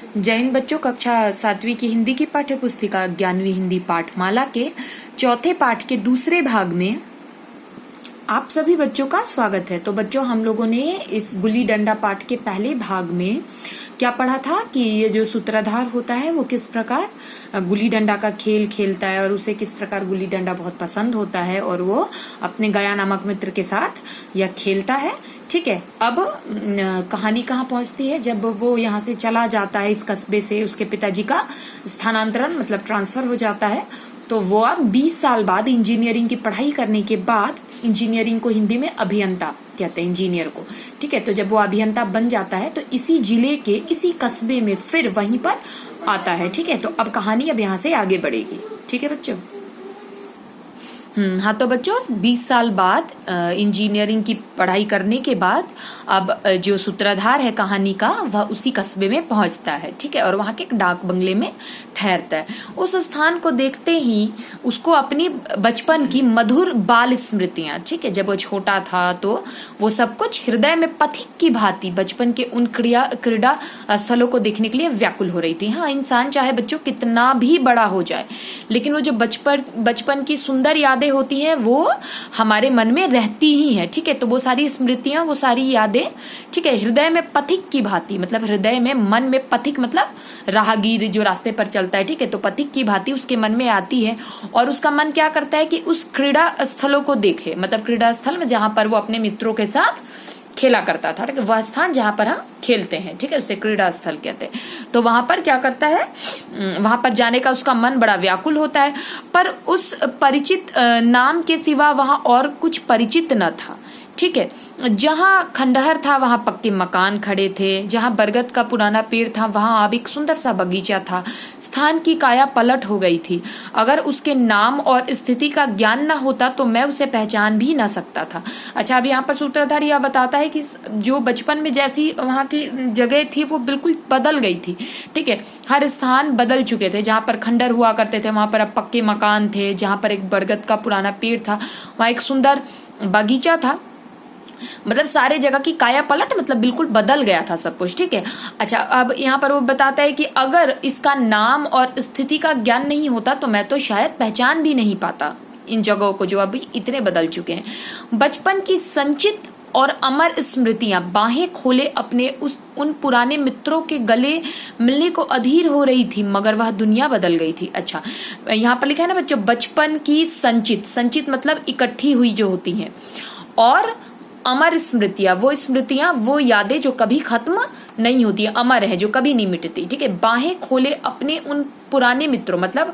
जय हिंद बच्चों। कक्षा 7वीं की हिंदी की पाठ्य पुस्तिका 11वीं हिंदी पाठमाला के चौथे पाठ के दूसरे भाग में आप सभी बच्चों का स्वागत है। तो बच्चों, हम लोगों ने इस गुल्ली डंडा पाठ के पहले भाग में क्या पढ़ा था कि ये जो सूत्रधार होता है वो किस प्रकार गुल्ली डंडा का खेल खेलता है और उसे किस प्रकार गुल्ली डंडा बहुत पसंद होता है और वो अपने गया नामक मित्र के साथ यह खेलता है। ठीक है, अब कहानी कहाँ पहुंचती है? जब वो यहाँ से चला जाता है, इस कस्बे से उसके पिताजी का स्थानांतरण मतलब ट्रांसफर हो जाता है, तो वो अब 20 साल बाद इंजीनियरिंग की पढ़ाई करने के बाद, इंजीनियरिंग को हिंदी में अभियंता कहते हैं इंजीनियर को। ठीक है, तो जब वो अभियंता बन जाता है तो इसी जिले के इसी कस्बे में फिर वहीं पर आता है। ठीक है, तो अब कहानी अब यहाँ से आगे बढ़ेगी। ठीक है बच्चों। हाँ, तो बच्चों 20 साल बाद इंजीनियरिंग की पढ़ाई करने के बाद अब जो सूत्रधार है कहानी का वह उसी कस्बे में पहुंचता है। ठीक है, और वहां के एक डाक बंगले में ठहरता है। उस स्थान को देखते ही उसको अपनी बचपन की मधुर बाल स्मृतियां, ठीक है, जब वो छोटा था तो वो सब कुछ हृदय में पथिक की भांति बचपन के उन क्रीड़ा स्थलों को देखने के लिए व्याकुल हो रही थी। हाँ, इंसान चाहे बच्चों कितना भी बड़ा हो जाए, लेकिन वो जो बचपन की सुंदर यादें होती हैं वो हमारे मन में रहती ही हैं। ठीक है, तो वो सारी स्मृतियां, वो सारी यादें, ठीक है, हृदय में पथिक की भांति, मतलब हृदय में, मन में, पथिक मतलब राहगीर जो रास्ते पर चलता है। ठीक है, तो पथिक की भांति उसके मन में आती है और उसका मन क्या करता है कि उस क्रीड़ा स्थलों को देखे, मतलब क्रीड़ा स्थल में जहां पर वो अपने मित्रों के साथ खेला करता था। ठीक है, वह स्थान जहां पर हम खेलते हैं, ठीक है, उसे क्रीड़ा स्थल कहते हैं। तो वहां पर क्या करता है, वहां पर जाने का उसका मन बड़ा व्याकुल होता है, पर उस परिचित नाम के सिवा वहां और कुछ परिचित न था। ठीक है, जहां खंडहर था वहां पक्के मकान खड़े थे, जहां बरगद का पुराना पेड़ था वहां अब एक सुंदर सा बगीचा था। स्थान की काया पलट हो गई थी। अगर उसके नाम और स्थिति का ज्ञान न होता तो मैं उसे पहचान भी ना सकता था। अच्छा, अब यहाँ पर सूत्रधार यह बताता है कि जो बचपन में जैसी वहां की जगह थी वो बिल्कुल बदल गई थी। ठीक है, हर स्थान बदल चुके थे। जहां पर खंडहर हुआ करते थे वहां पर अब पक्के मकान थे, जहां पर एक बरगद का पुराना पेड़ था वहां एक सुंदर बगीचा था। मतलब सारे जगह की काया पलट, मतलब बिल्कुल बदल गया था सब कुछ। ठीक है, अच्छा, अब यहाँ पर वो बताता है कि अगर इसका नाम और स्थिति का ज्ञान नहीं होता तो मैं तो शायद पहचान भी नहीं पाता इन जगहों को जो अभी इतने बदल चुके हैं। बचपन की संचित और अमर स्मृतियां बाहें खोले अपने उन पुराने मित्रों के गले मिलने को अधीर हो रही थी, मगर वह दुनिया बदल गई थी। अच्छा, यहाँ पर लिखा है ना बच्चों, बचपन की संचित मतलब इकट्ठी हुई जो होती हैं, और अमर स्मृतियां, वो यादें जो कभी खत्म नहीं होती, अमर है, जो कभी नहीं मिटती। ठीक है, बाहें खोले अपने उन पुराने मित्रों, मतलब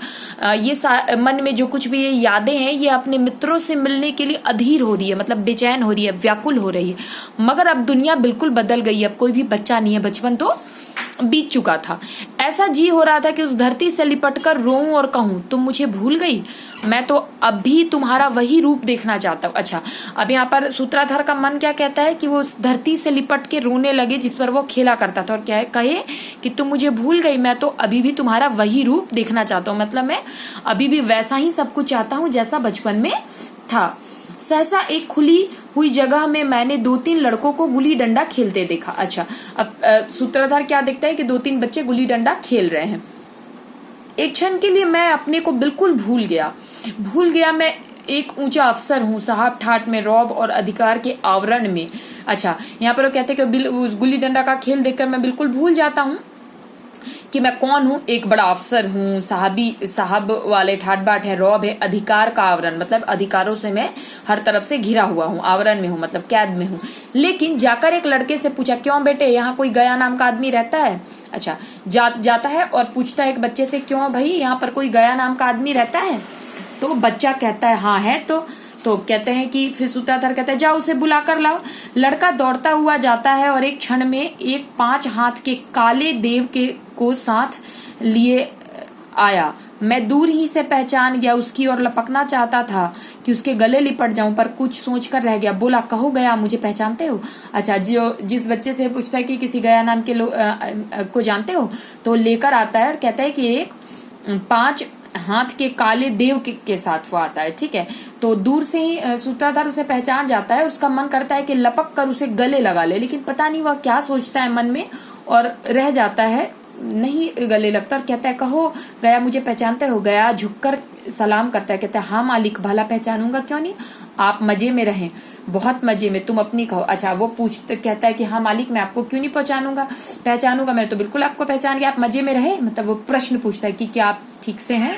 ये मन में जो कुछ भी ये यादें हैं ये अपने मित्रों से मिलने के लिए अधीर हो रही है, मतलब बेचैन हो रही है, व्याकुल हो रही है। मगर अब दुनिया बिल्कुल बदल गई है, अब कोई भी बच्चा नहीं है, बचपन तो बीत चुका था। ऐसा जी हो रहा था कि उस धरती से लिपटकर रोऊं और कहूं, तुम मुझे भूल गई, मैं तो अब भी तुम्हारा वही रूप देखना चाहता हूँ। अच्छा, अब यहाँ पर सूत्रधार का मन क्या कहता है कि वो उस धरती से लिपट के रोने लगे जिस पर वो खेला करता था, और क्या है, कहे कि तुम मुझे भूल गई, मैं तो अभी भी तुम्हारा वही रूप देखना चाहता हूँ, मतलब मैं अभी भी वैसा ही सब कुछ चाहता हूँ जैसा बचपन में था। सहसा एक खुली हुई जगह में मैंने 2-3 लड़कों को गुल्ली डंडा खेलते देखा। अच्छा, अब सूत्रधार क्या देखता है कि 2-3 बच्चे गुल्ली डंडा खेल रहे हैं। एक क्षण के लिए मैं अपने को बिल्कुल भूल गया मैं एक ऊंचा अफसर हूँ, साहब ठाट में रौब और अधिकार के आवरण में। अच्छा, यहाँ पर वो कहते हैं कि उस गुल्ली डंडा का खेल देखकर मैं बिल्कुल भूल जाता हूँ कि मैं कौन हूँ, एक बड़ा अफसर हूँ, साहब वाले ठाट बाट है, रौब है, अधिकार का आवरण, मतलब अधिकारों से मैं हर तरफ से घिरा हुआ हूँ, आवरण में हूँ मतलब कैद में हूँ। लेकिन जाकर एक लड़के से पूछा, क्यों बेटे, यहाँ कोई गया नाम का आदमी रहता है? अच्छा, जाता है और पूछता है एक बच्चे से, क्यों भाई, यहाँ पर कोई गया नाम का आदमी रहता है? तो बच्चा कहता है हाँ है। तो कहते हैं कि फिर सूत्रधार कहता है, जाओ उसे बुला कर लाओ। लड़का दौड़ता हुआ जाता है और एक क्षण में एक 5 हाथ के काले देव को साथ लिए आया। मैं दूर ही से पहचान गया, उसकी ओर लपकना चाहता था कि उसके गले लिपट जाऊं, पर कुछ सोचकर रह गया। बोला, कहो गया, मुझे पहचानते हो? अच्छा, जिस बच्चे से पूछता है कि किसी गया नाम के को जानते हो, तो लेकर आता है और कहता है कि एक 5 हाथ के काले देव के साथ वो आता है। ठीक है, तो दूर से ही सूत्रधार उसे पहचान जाता है, उसका मन करता है कि लपक कर उसे गले लगा ले, लेकिन पता नहीं वह क्या सोचता है मन में, और रह जाता है नहीं गले लगता और कहता है कहो गया मुझे पहचानते हो। गया झुककर सलाम करता है, कहता है हाँ मालिक भला पहचानूंगा क्यों नहीं, आप मजे में रहें, बहुत मजे में, तुम अपनी कहो। अच्छा वो पूछते कहता है कि हाँ मालिक मैं आपको क्यों नहीं पहचानूंगा, मैं तो बिल्कुल आपको पहचान गया, आप मजे में रहे। मतलब वो प्रश्न पूछता है कि क्या आप ठीक से हैं,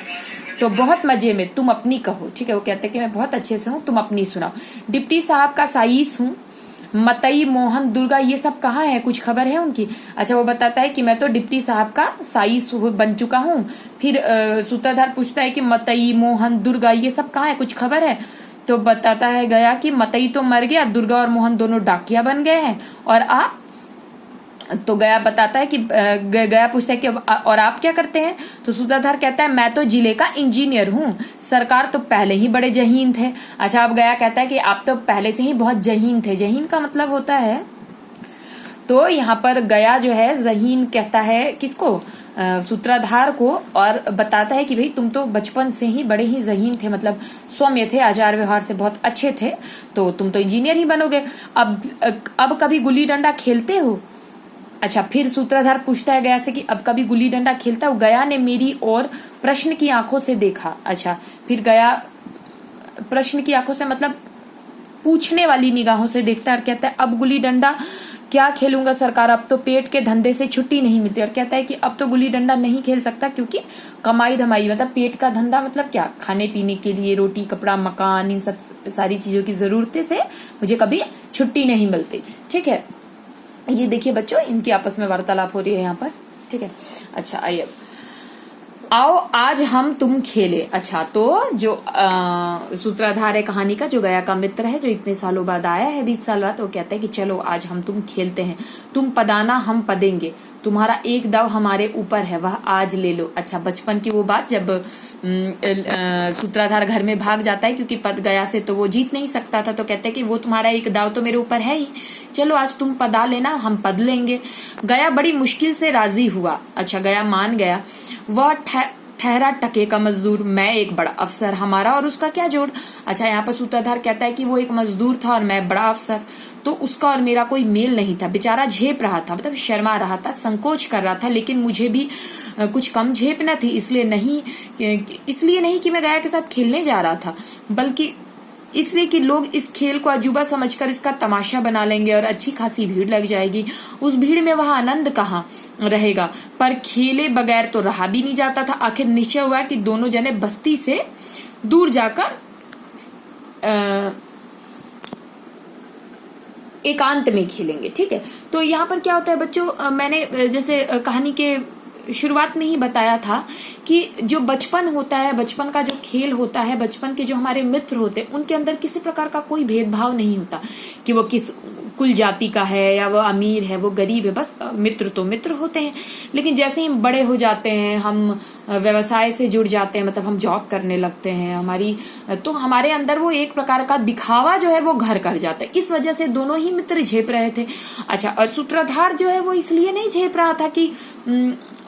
तो बहुत मजे में, तुम अपनी कहो। ठीक है, वो कहते हैं कि मैं बहुत अच्छे से हूँ, तुम अपनी सुनाओ। डिप्टी साहब का साइस हूँ, मतई मोहन दुर्गा ये सब कहाँ है, कुछ खबर है उनकी। अच्छा वो बताता है कि मैं तो डिप्टी साहब का साइस बन चुका हूँ। फिर सूत्रधार पूछता है कि मतई मोहन दुर्गा ये सब कहाँ है, कुछ खबर है। तो बताता है गया कि मतई तो मर गया, दुर्गा और मोहन दोनों डाकिया बन गए हैं, और आप। तो गया बताता है कि गया पूछता है कि और आप क्या करते हैं। तो सूत्रधार कहता है मैं तो जिले का इंजीनियर हूँ, सरकार तो पहले ही बड़े जहीन थे। अच्छा अब गया कहता है कि आप तो पहले से ही बहुत जहीन थे। जहीन का मतलब होता है, तो यहाँ पर गया जो है जहीन कहता है किसको, सूत्रधार को, और बताता है कि भाई तुम तो बचपन से ही बड़े ही जहीन थे, मतलब सौम्य थे, आचार व्यवहार से बहुत अच्छे थे, तो तुम तो इंजीनियर ही बनोगे। अब कभी गुल्ली डंडा खेलते हो। अच्छा फिर सूत्रधार पूछता है गया से कि अब कभी गुल्ली डंडा खेलता हूँ। गया ने मेरी और प्रश्न की आंखों से देखा। अच्छा फिर गया प्रश्न की आंखों से मतलब पूछने वाली निगाहों से देखता है और कहता है अब गुल्ली डंडा क्या खेलूंगा सरकार, अब तो पेट के धंधे से छुट्टी नहीं मिलती। और कहता है कि अब तो गुल्ली डंडा नहीं खेल सकता क्योंकि कमाई धमाई, मतलब पेट का धंधा मतलब क्या, खाने पीने के लिए रोटी कपड़ा मकान इन सब सारी चीजों की जरूरतें से मुझे कभी छुट्टी नहीं मिलती। ठीक है, ये देखिए बच्चों इनकी आपस में वार्तालाप हो रही है यहाँ पर। ठीक है, अच्छा आइए आओ आज हम तुम खेले। अच्छा तो जो सूत्रधार है कहानी का, जो गया का मित्र है, जो इतने सालों बाद आया है 20 साल बाद, वो कहता है कि चलो आज हम तुम खेलते हैं, तुम पदाना हम पदेंगे, तुम्हारा एक दाव हमारे ऊपर है वह आज ले लो। अच्छा बचपन की वो बात जब सूत्रधार घर में भाग जाता है क्योंकि पद गया से तो वो जीत नहीं सकता था, तो कहते हैं कि वो तुम्हारा एक दाव तो मेरे ऊपर है ही, चलो आज तुम पदा लेना हम पद लेंगे। गया बड़ी मुश्किल से राजी हुआ। अच्छा गया मान गया, वह ठहरा टके का मजदूर, मैं एक बड़ा अफसर, हमारा और उसका क्या जोड़। अच्छा यहाँ पर सूत्रधार कहता है कि वो एक मजदूर था और मैं बड़ा अफसर, तो उसका और मेरा कोई मेल नहीं था। बेचारा झेप रहा था, मतलब शर्मा रहा था, संकोच कर रहा था, लेकिन मुझे भी कुछ कम झेप न थी। इसलिए नहीं कि मैं गया के साथ खेलने जा रहा था, बल्कि इसलिए कि लोग इस खेल को अजूबा समझकर इसका तमाशा बना लेंगे और अच्छी खासी भीड़ लग जाएगी। उस भीड़ में वह आनंद कहाँ रहेगा। पर खेले बगैर तो रहा भी नहीं जाता था। आखिर निश्चय हुआ कि दोनों जने बस्ती से दूर जाकर एकांत में खेलेंगे। ठीक है, तो यहाँ पर क्या होता है बच्चों, मैंने जैसे कहानी के शुरुआत में ही बताया था कि जो बचपन होता है, बचपन का जो खेल होता है, बचपन के जो हमारे मित्र होते हैं, उनके अंदर किसी प्रकार का कोई भेदभाव नहीं होता कि वो किस कुल जाति का है या वो अमीर है वो गरीब है, बस मित्र तो मित्र होते हैं। लेकिन जैसे ही हम बड़े हो जाते हैं, हम व्यवसाय से जुड़ जाते हैं, मतलब हम जॉब करने लगते हैं, तो हमारे अंदर वो एक प्रकार का दिखावा जो है वो घर कर जाता है। इस वजह से दोनों ही मित्र झेप रहे थे। अच्छा, और सूत्रधार जो है वो इसलिए नहीं झेप रहा था कि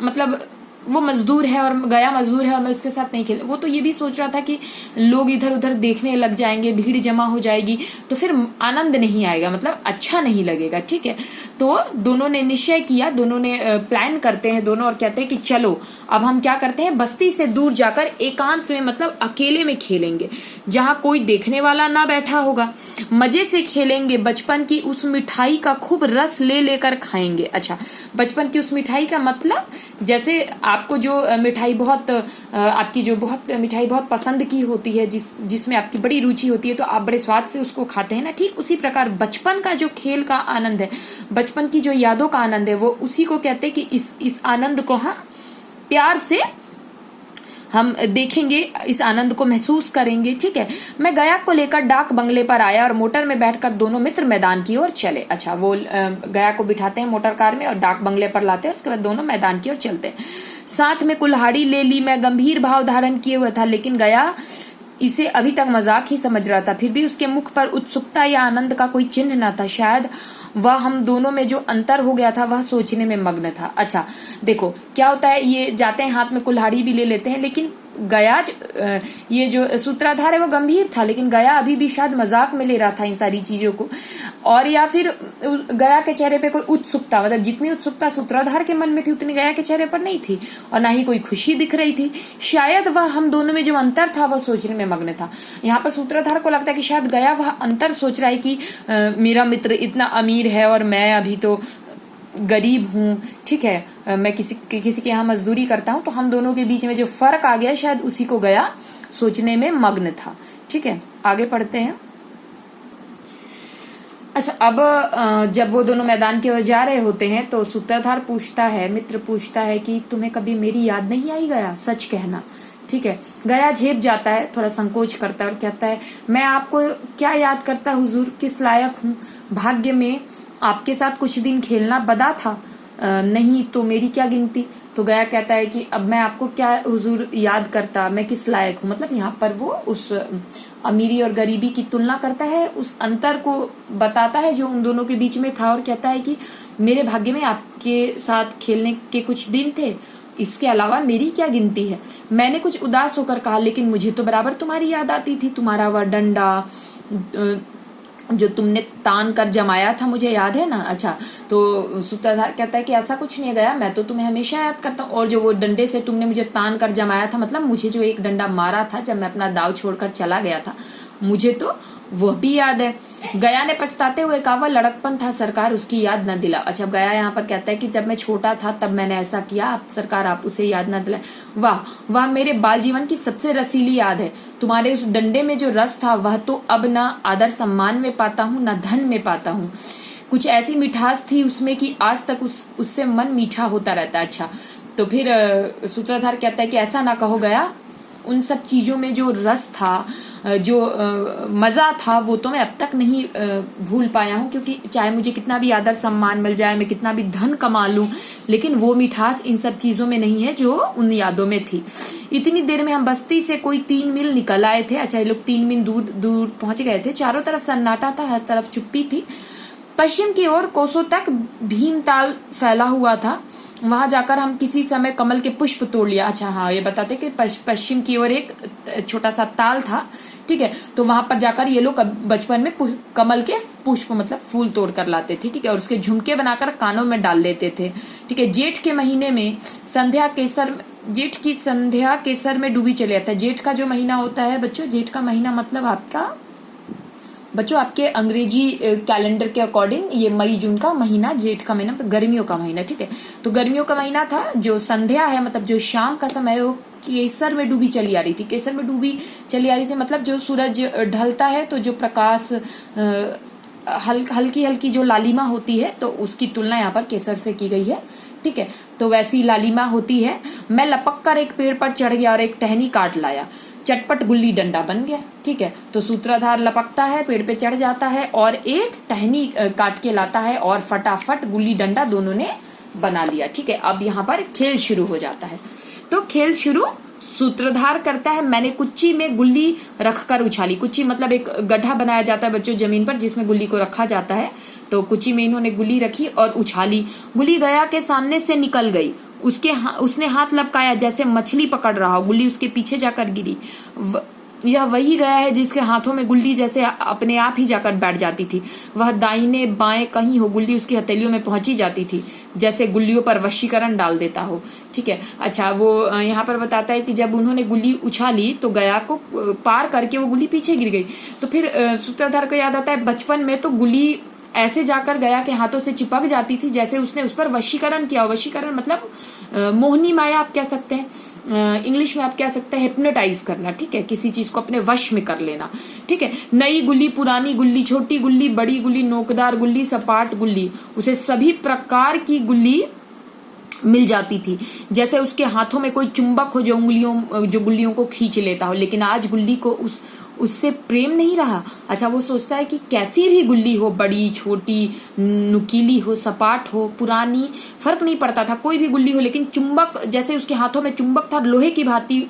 मतलब वो मजदूर है और गया मजदूर है और मैं उसके साथ नहीं खेल, वो तो ये भी सोच रहा था कि लोग इधर उधर देखने लग जाएंगे, भीड़ जमा हो जाएगी, तो फिर आनंद नहीं आएगा, मतलब अच्छा नहीं लगेगा। ठीक है, तो दोनों ने निश्चय किया, दोनों ने प्लान करते हैं दोनों, और कहते हैं कि चलो अब हम क्या करते हैं, बस्ती से दूर जाकर एकांत में, मतलब अकेले में खेलेंगे, जहां कोई देखने वाला ना बैठा होगा, मजे से खेलेंगे, बचपन की उस मिठाई का खूब रस ले लेकर खाएंगे। अच्छा, बचपन की उस मिठाई का मतलब जैसे आपको जो मिठाई बहुत आपकी जो बहुत मिठाई बहुत पसंद की होती है, जिसमें आपकी बड़ी रुचि होती है, तो आप बड़े स्वाद से उसको खाते हैं ना, ठीक उसी प्रकार बचपन का जो खेल का आनंद है, बचपन की जो यादों का आनंद है, वो उसी को कहते हैं कि इस आनंद को हम प्यार से हम देखेंगे, इस आनंद को महसूस करेंगे। ठीक है, मैं गया को लेकर डाक बंगले पर आया और मोटर में बैठकर दोनों मित्र मैदान की ओर चले। अच्छा, वो गया को बिठाते हैं मोटर कार में और डाक बंगले पर लाते हैं, उसके बाद दोनों मैदान की ओर चलते हैं। साथ में कुल्हाड़ी ले ली। मैं गंभीर भाव धारण किए हुआ था, लेकिन गया इसे अभी तक मजाक ही समझ रहा था। फिर भी उसके मुख पर उत्सुकता या आनंद का कोई चिन्ह न था। शायद वह हम दोनों में जो अंतर हो गया था वह सोचने में मग्न था। अच्छा देखो क्या होता है, ये जाते हैं हाथ में कुल्हाड़ी भी ले लेते हैं, लेकिन गया ये जो सूत्रधार है वो गंभीर था, लेकिन गया अभी भी शायद मजाक में ले रहा था इन सारी चीजों को, और या फिर गया के चेहरे पे कोई उत्सुकता, मतलब जितनी उत्सुकता सूत्रधार के मन में थी उतनी गया के चेहरे पर नहीं थी, और ना ही कोई खुशी दिख रही थी। शायद वह हम दोनों में जो अंतर था वह सोचने में मग्न था। यहाँ पर सूत्रधार को लगता है कि शायद गया वह अंतर सोच रहा है कि मेरा मित्र इतना अमीर है और मैं अभी तो गरीब हूँ, ठीक है, मैं किसी के यहाँ मजदूरी करता हूँ, तो हम दोनों के बीच में जो फर्क आ गया शायद उसी को गया सोचने में मग्न था। ठीक है, आगे पढ़ते हैं। अच्छा, अब जब वो दोनों मैदान की ओर जा रहे होते हैं तो सूत्रधार पूछता है, मित्र पूछता है कि तुम्हें कभी मेरी याद नहीं आई गया, सच कहना। ठीक है, गया झेप जाता है, थोड़ा संकोच करता है और कहता है मैं आपको क्या याद करता हुजूर, किस लायक हूँ, भाग्य में आपके साथ कुछ दिन खेलना बदा था, नहीं तो मेरी क्या गिनती। तो गया कहता है कि अब मैं आपको क्या हुजूर याद करता, मैं किस लायक हूँ। मतलब यहाँ पर वो उस अमीरी और गरीबी की तुलना करता है, उस अंतर को बताता है जो उन दोनों के बीच में था, और कहता है कि मेरे भाग्य में आपके साथ खेलने के कुछ दिन थे, इसके अलावा मेरी क्या गिनती है। मैंने कुछ उदास होकर कहा, लेकिन मुझे तो बराबर तुम्हारी याद आती थी, तुम्हारा वह डंडा जो तुमने तान कर जमाया था, मुझे याद है ना। अच्छा, तो सूत्रधार कहता है कि ऐसा कुछ नहीं गया, मैं तो तुम्हें हमेशा याद करता हूँ, और जो वो डंडे से तुमने मुझे तान कर जमाया था, मतलब मुझे जो एक डंडा मारा था जब मैं अपना दाव छोड़कर चला गया था, मुझे तो वह भी याद है। गया ने पछताते हुए कहा, वह लड़कपन था सरकार, उसकी याद न दिला। अच्छा, गया यहाँ पर कहता है कि जब मैं छोटा था तब मैंने ऐसा किया, आप सरकार आप उसे याद न दिलाए। वाह वाह, मेरे बाल जीवन की सबसे रसीली याद है। तुम्हारे उस डंडे में जो रस था वह तो अब न आदर सम्मान में पाता हूँ न धन में पाता हूँ। कुछ ऐसी मिठास थी उसमें कि आज तक उससे मन मीठा होता रहता है। अच्छा, तो फिर सूत्रधार कहता है कि ऐसा ना कहो गया, उन सब चीजों में जो रस था, जो मजा था, वो तो मैं अब तक नहीं भूल पाया हूँ, क्योंकि चाहे मुझे कितना भी आदर सम्मान मिल जाए, मैं कितना भी धन कमा लूं, लेकिन वो मिठास इन सब चीजों में नहीं है जो उन यादों में थी। इतनी देर में हम बस्ती से कोई 3 मील निकल आए थे। अच्छा, ये लोग 3 मील दूर पहुंच गए थे। चारों तरफ सन्नाटा था, हर तरफ चुप्पी थी। पश्चिम की ओर कोसों तक भीमताल फैला हुआ था, वहां जाकर हम किसी समय कमल के पुष्प तोड़ लिया। अच्छा हाँ, ये बताते कि पश्चिम की ओर एक छोटा सा ताल था, ठीक है, तो वहां पर जाकर ये लोग बचपन में कमल के पुष्प मतलब फूल तोड़ कर लाते थे, ठीक है, और उसके झुमके बनाकर कानों में डाल लेते थे। ठीक है, जेठ के महीने में जेठ की संध्या केसर में डूबी चले जाता है। जेठ का जो महीना होता है बच्चों, जेठ का महीना मतलब आपका बच्चों आपके अंग्रेजी कैलेंडर के अकॉर्डिंग ये मई जून का महीना, जेठ का महीना मतलब गर्मियों का महीना। ठीक है, तो गर्मियों का महीना था। जो संध्या है मतलब जो शाम का समय, वो केसर में डूबी चली आ रही थी। केसर में डूबी चली आ रही थी मतलब जो सूरज ढलता है तो जो प्रकाश हल्की हल्की जो लालिमा होती है, तो उसकी तुलना यहाँ पर केसर से की गई है। ठीक है, तो वैसी लालिमा होती है। मैं लपक कर एक पेड़ पर चढ़ गया और एक टहनी काट लाया, चटपट गुल्ली डंडा बन गया। ठीक है, तो सूत्रधार लपकता है, पेड़ पे चढ़ जाता है और एक टहनी काट के लाता है और फटाफट गुल्ली डंडा दोनों ने बना लिया। ठीक है, अब यहाँ पर खेल शुरू हो जाता है। तो खेल शुरू सूत्रधार करता है, मैंने कुच्ची में गुल्ली रखकर उछाली। कुच्ची मतलब एक गड्ढा बनाया जाता है बच्चों जमीन पर, जिसमें गुल्ली को रखा जाता है। तो कुच्ची में इन्होंने गुल्ली रखी और उछाली। गुल्ली गया के सामने से निकल गई। उसने हाथ लपकाया जैसे मछली पकड़ रहा हो, गुल्ली उसके पीछे जाकर गिरी। यह वही गया है जिसके हाथों में गुल्ली जैसे अपने आप ही जाकर बैठ जाती थी। वह दाहिने बाएं कहीं हो, गुल्ली उसकी हथेलियों में पहुंची जाती थी, जैसे गुल्लियों पर वशीकरण डाल देता हो। ठीक है, अच्छा, वो यहाँ पर बताता है कि जब उन्होंने गुल्ली उछाली तो गया को पार करके वो गुल्ली पीछे गिर गई। तो फिर सूत्रधार को याद आता है बचपन में तो गुल्ली ऐसे जाकर गया के हाथों से चिपक जाती थी जैसे उसने उस पर वशीकरण किया। वशीकरण मतलब मोहनी माया आप कह सकते हैं, इंग्लिश में आप कह सकते हैं हिप्नोटाइज करना। ठीक है, किसी चीज को अपने वश में कर लेना। ठीक है, नई गुल्ली, पुरानी गुल्ली, छोटी गुल्ली, बड़ी गुल्ली, नोकदार गुल्ली, सपाट गुल्ली, उसे सभी प्रकार की गुल्ली मिल जाती थी। जैसे उसके हाथों में कोई चुंबक हो जो गुल्लियों को खींच लेता हो। लेकिन आज गुल्ली को उससे प्रेम नहीं रहा। अच्छा, वो सोचता है कि कैसी भी गुल्ली हो, बड़ी छोटी, नुकीली हो, सपाट हो, पुरानी, फर्क नहीं पड़ता था, कोई भी गुल्ली हो, लेकिन चुंबक जैसे उसके हाथों में चुंबक था, लोहे की भांति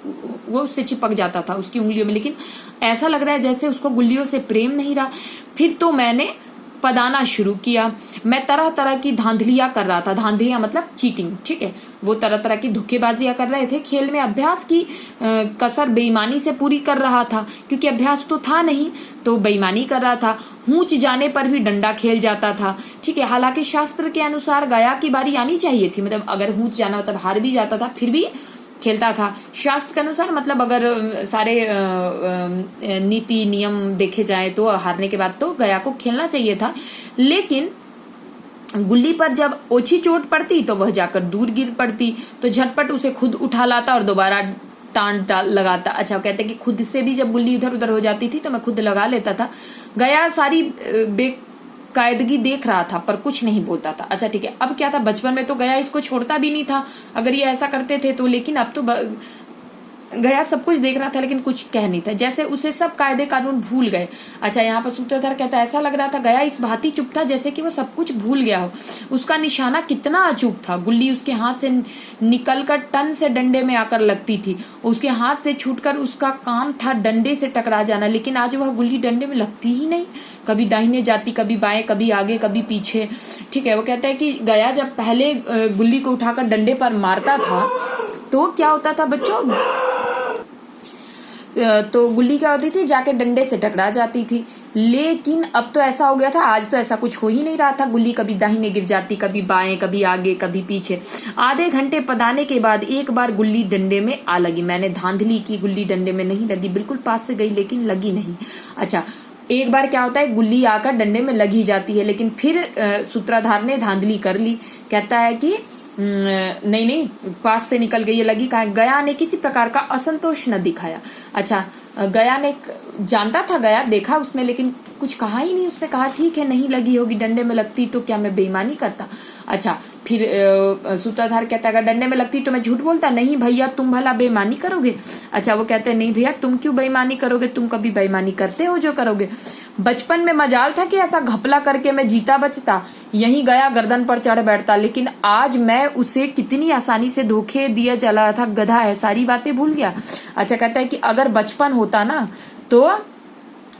वो उससे चिपक जाता था उसकी उंगलियों में। लेकिन ऐसा लग रहा है जैसे उसको गुल्लियों से प्रेम नहीं रहा। फिर तो मैंने पदाना शुरू किया। मैं तरह तरह की धांधलियां कर रहा था, धांधलियां मतलब चीटिंग, ठीक है। वो तरह तरह की धोखेबाजियां कर रहे थे। खेल में अभ्यास की कसर बेईमानी से पूरी कर रहा था, क्योंकि अभ्यास तो था नहीं, तो बेईमानी कर रहा था। हूंच जाने पर भी डंडा खेल जाता था, ठीक है। हालांकि शास्त्र के अनुसार गया की बारी आनी चाहिए थी, मतलब अगर हूंच जाना मतलब हार भी जाता था, फिर भी खेलता था शास्त्र के अनुसार। मतलब अगर सारे नीति नियम देखे जाए तो हारने के बाद तो गया को खेलना चाहिए था। लेकिन गुल्ली पर जब ओछी चोट पड़ती तो वह जाकर दूर गिर पड़ती, तो झटपट उसे खुद उठा लाता और दोबारा टांट लगाता। अच्छा, कहते कि खुद से भी जब गुल्ली इधर उधर हो जाती थी तो मैं खुद लगा लेता था। गया सारी बेकायदगी देख रहा था पर कुछ नहीं बोलता था। अच्छा ठीक है, अब क्या था, बचपन में तो गया इसको छोड़ता भी नहीं था अगर ये ऐसा करते थे तो, लेकिन अब तो गया सब कुछ देख रहा था लेकिन कुछ कह नहीं था, जैसे उसे सब कायदे कानून भूल गए। अच्छा, यहाँ पर सूत्रधार कहता है ऐसा लग रहा था गया इस भांति चुप था जैसे कि वो सब कुछ भूल गया हो। उसका निशाना कितना अचूक था। गुल्ली उसके हाथ से निकलकर टन से डंडे में आकर लगती थी, उसके हाथ से छूटकर उसका काम था डंडे से टकरा जाना। लेकिन आज वह गुल्ली डंडे में लगती ही नहीं, कभी दाहिने जाती, कभी बाएं, कभी आगे, कभी पीछे, ठीक है। वो कहता है कि गया जब पहले गुल्ली को उठाकर डंडे पर मारता था तो क्या होता था बच्चों, तो गुल्ली क्या होती थी, जाके डंडे से टकरा जाती थी। लेकिन अब तो ऐसा हो गया था, आज तो ऐसा कुछ हो ही नहीं रहा था। गुल्ली कभी दाहिने गिर जाती, कभी बाएं, कभी आगे, कभी पीछे। आधे घंटे पदाने के बाद एक बार गुल्ली डंडे में आ लगी। मैंने धांधली की, गुल्ली डंडे में नहीं लगी, बिल्कुल पास से गई लेकिन लगी नहीं। अच्छा, एक बार क्या होता है, गुल्ली आकर डंडे में लगी जाती है, लेकिन फिर सूत्रधार ने धांधली कर ली। कहता है कि नहीं, पास से निकल गई, ये लगी कहा। गया ने किसी प्रकार का असंतोष न दिखाया। अच्छा, गया ने जानता था, गया देखा उसने, लेकिन कुछ कहा ही नहीं। उसने कहा ठीक है, नहीं लगी होगी, डंडे में लगती तो क्या मैं बेईमानी करता। अच्छा, फिर सूत्रधार कहता है अगर डंडे में लगती तो मैं झूठ बोलता। नहीं भैया, तुम भला बेईमानी करोगे। अच्छा, वो कहते हैं नहीं भैया, तुम क्यों बेईमानी करोगे, तुम कभी बेईमानी करते हो जो करोगे। बचपन में मजाल था कि ऐसा घपला करके मैं जीता बचता, यहीं गया गर्दन पर चढ़ बैठता, लेकिन आज मैं उसे कितनी आसानी से धोखे दिया चला रहा था, गधा है, सारी बातें भूल गया। अच्छा, कहता है कि अगर बचपन होता ना तो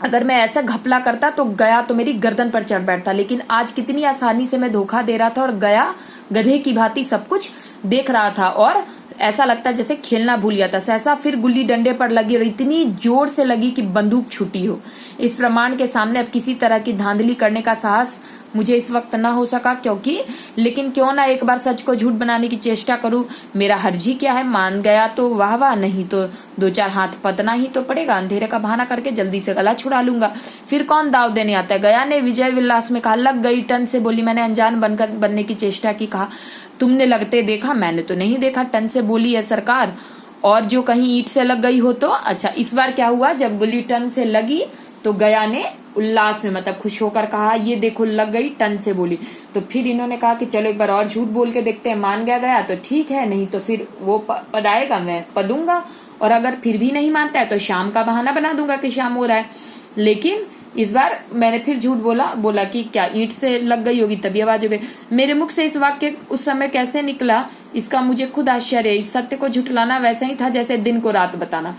अगर मैं ऐसा घपला करता तो गया तो मेरी गर्दन पर चढ़ बैठता, लेकिन आज कितनी आसानी से मैं धोखा दे रहा था और गया गधे की भांति सब कुछ देख रहा था और ऐसा लगता जैसे खेलना भूल गया था। सहसा फिर गुल्ली डंडे पर लगी और इतनी जोर से लगी कि बंदूक छूटी हो। इस प्रमाण के सामने अब किसी तरह की धांधली करने का साहस मुझे इस वक्त ना हो सका, क्योंकि लेकिन क्यों ना एक बार सच को झूठ बनाने की चेष्टा करूं। मेरा हर्जी क्या है, मान गया तो वाह वाह, नहीं तो दो चार हाथ पतना ही तो पड़ेगा। अंधेरे का बहाना करके जल्दी से गला छुड़ा लूंगा, फिर कौन दाव देने आता है। गया ने विजय विलास में कहा। लग गई टन से बोली, मैंने अनजान बनने की चेष्टा की। कहा तुमने लगते देखा, मैंने तो नहीं देखा। टन से बोली है सरकार, और जो कहीं ईंट से लग गई हो तो। अच्छा, इस बार क्या हुआ, जब गुल्ली टन से लगी तो गया ने उल्लास में मतलब खुश होकर कहा ये देखो लग गई, टन से बोली। तो फिर इन्होंने कहा कि चलो एक बार और झूठ बोल के देखते हैं, मान गया तो ठीक है, नहीं तो फिर वो पदाएगा, मैं पदूंगा, और अगर फिर भी नहीं मानता है तो शाम का बहाना बना दूंगा कि शाम हो रहा है। लेकिन इस बार मैंने फिर झूठ बोला कि क्या ईंट से लग गई होगी तभी आवाज हो गई। मेरे मुख से इस वाक्य उस समय कैसे निकला इसका मुझे खुद आश्चर्य है। इस सत्य को झुठलाना वैसे ही था जैसे दिन को रात बताना।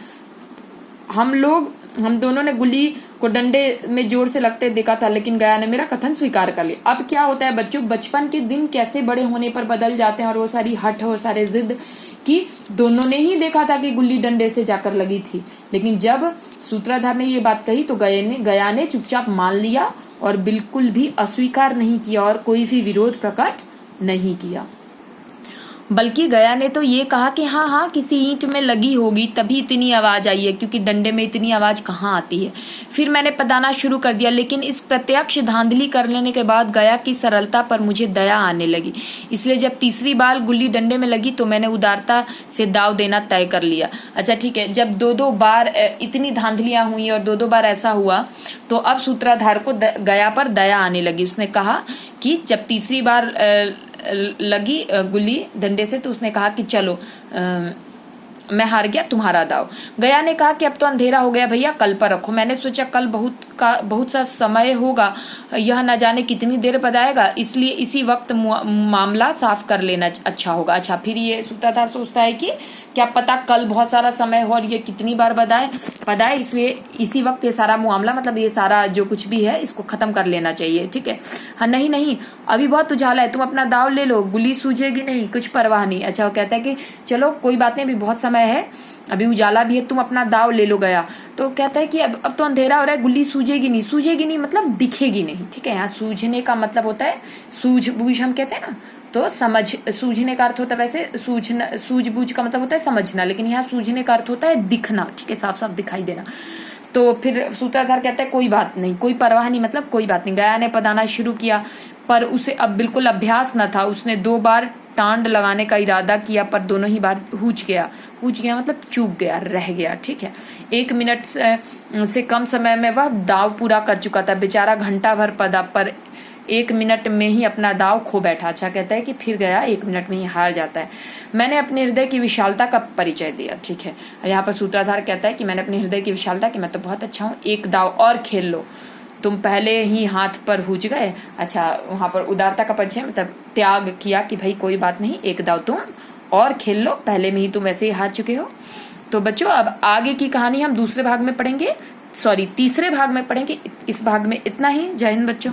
हम दोनों ने गुल्ली को डंडे में जोर से लगते देखा था, लेकिन गया ने मेरा कथन स्वीकार कर लिया। अब क्या होता है बच्चों, बचपन के दिन कैसे बड़े होने पर बदल जाते हैं, और वो सारी हट और सारे जिद की दोनों ने ही देखा था कि गुल्ली डंडे से जाकर लगी थी, लेकिन जब सूत्रधार ने ये बात कही तो गया ने चुपचाप मान लिया और बिल्कुल भी अस्वीकार नहीं किया और कोई भी विरोध प्रकट नहीं किया। बल्कि गया ने तो ये कहा कि हाँ किसी ईंट में लगी होगी तभी इतनी आवाज आई है, क्योंकि डंडे में इतनी आवाज कहाँ आती है। फिर मैंने पदाना शुरू कर दिया, लेकिन इस प्रत्यक्ष धांधली कर लेने के बाद गया की सरलता पर मुझे दया आने लगी। इसलिए जब तीसरी बार गुल्ली डंडे में लगी तो मैंने उदारता से दाव देना तय कर लिया। अच्छा ठीक है, जब दो बार इतनी धांधलियां हुई और दो बार ऐसा हुआ तो अब सूत्रधार को गया पर दया आने लगी। उसने कहा कि जब तीसरी बार लगी गुल्ली डंडे से तो उसने कहा कि चलो मैं हार गया, तुम्हारा दाव। गया ने कहा कि अब तो अंधेरा हो गया भैया, कल पर रखो। मैंने सोचा कल बहुत सा समय होगा, यह न जाने कितनी देर बाद आएगा, इसलिए इसी वक्त मामला साफ कर लेना अच्छा होगा। अच्छा, फिर ये सूत्रधार सोचता है कि क्या पता कल बहुत सारा समय हो और ये कितनी बार पदाए, इसलिए इसी वक्त ये सारा मामला, मतलब ये सारा जो कुछ भी है इसको खत्म कर लेना चाहिए। ठीक है। हाँ, नहीं नहीं, अभी बहुत उजाला है, तुम अपना दाव ले लो, गुली सूझेगी नहीं, कुछ परवाह नहीं। अच्छा, वो कहता है कि चलो कोई बात नहीं, अभी बहुत समय है, अभी उजाला भी है, तुम अपना दाव ले लो। गया तो कहता है कि अब तो अंधेरा हो रहा है, गुल्ली सूझेगी नहीं मतलब दिखेगी नहीं। ठीक है। यहाँ सूझने का मतलब होता है सूझबूझ, हम कहते हैं ना, तो समझ, सूझने का अर्थ होता है, वैसे सूझबूझ का मतलब होता है समझना, लेकिन यहाँ सूझने का अर्थ होता है दिखना। ठीक है, साफ साफ दिखाई देना। तो फिर सूत्रधार कहता है कोई बात नहीं, कोई परवाह नहीं, मतलब कोई बात नहीं। गया ने पदाना शुरू किया, पर उसे अब बिल्कुल अभ्यास न था। उसने 2 बार टांड लगाने का इरादा किया, पर दोनों ही बार हुच गया मतलब चूक गया, रह गया। ठीक है। 1 मिनट से कम समय में वह दाव पूरा कर चुका था। बेचारा घंटा भर पदा, पर 1 मिनट में ही अपना दाव खो बैठा। अच्छा, कहता है कि फिर गया 1 मिनट में ही हार जाता है। मैंने अपने हृदय की विशालता का परिचय दिया। ठीक है। यहाँ पर सूत्रधार कहता है कि मैंने अपने हृदय की विशालता, कि मैं तो बहुत अच्छा हूँ, एक दाव और खेल लो, तुम पहले ही हाथ पर हुच गए। अच्छा, वहां पर उदारता का परिचय, मतलब त्याग किया कि भाई कोई बात नहीं, एक दाव तुम और खेल लो, पहले में ही तुम वैसे ही हार चुके हो। तो बच्चों, अब आगे की कहानी हम तीसरे भाग में पढ़ेंगे। इस भाग में इतना ही। जय हिंद बच्चों।